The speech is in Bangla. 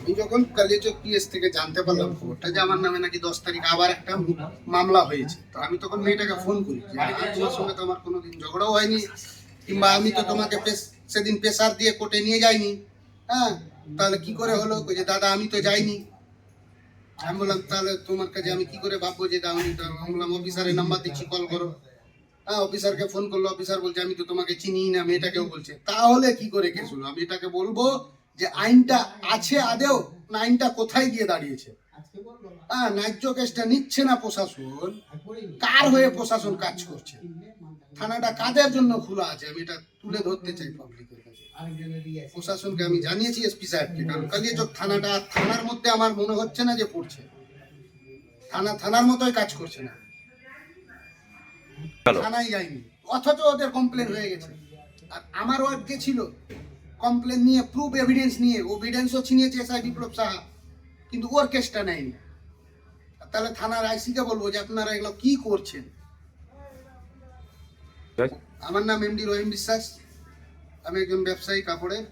আমি যখন কালিয়াচক পিএস থেকে জানতে পারলাম খবরটা যে আমার নামে নাকি 10 তারিখ আবার একটা মামলা হয়েছে, তো আমি তখন মেয়েটাকে ফোন করি যে তোমার সঙ্গে তো আমার কোনোদিন ঝগড়াও হয়নি, কিংবা আমি তো তোমাকে সেদিন প্রেসার দিয়ে কোর্টে নিয়ে যাইনি। হ্যাঁ, তাহলে কি করে হলো? যে দাদা আমি তো যাইনি। আমি বললাম তাহলে তোমার কাছে আমি কি করে ভাববো যে আমি বললাম অফিসারের নাম্বার দিচ্ছি, কল করো। হ্যাঁ, অফিসারকে ফোন করলো, অফিসার বলছে আমি তো তোমাকে চিনি না, মেয়েটাকেও বলছে। তাহলে কি করে কেস হলো? আমি এটাকে বলবো যে আইনটা আছে আদেও না, আইনটা কোথায় গিয়ে দাঁড়িয়েছে? হ্যাঁ, ন্যায্য কেসটা নিচ্ছে না প্রশাসন। কার হয়ে প্রশাসন কাজ করছে? থানাটা কাদের জন্য খোলা আছে? আমি এটা তুলে ধরতে চাই পাবলিকের কাছে। প্রশাসনকে আমি জানিয়েছি, এসপি সাহেবকে, কারণ কালিয়াচক থানাটা থানার মধ্যে আমার মনে হচ্ছে না যে পড়ছে। থানার মতোই কাজ করছে না, থানায় যায়নি, অথচ ওদের কমপ্লেন হয়ে গেছে। আর আমার ওয়ার্ড ছিল কমপ্লেন নিয়ে, প্রুফ এভিডেন্স নিয়ে, এভিডেন্সও ছিনিয়েছে এসআই বিপ্লব সাহা, কিন্তু ওর কেসটা নেয়নি। তাহলে থানার আইসিকে বলবো যে আপনারা এগুলো কি করছেন? আমার নাম এমডি রহিম বিশ্বাস, আমি একজন ব্যবসায়ী কাপড়ের।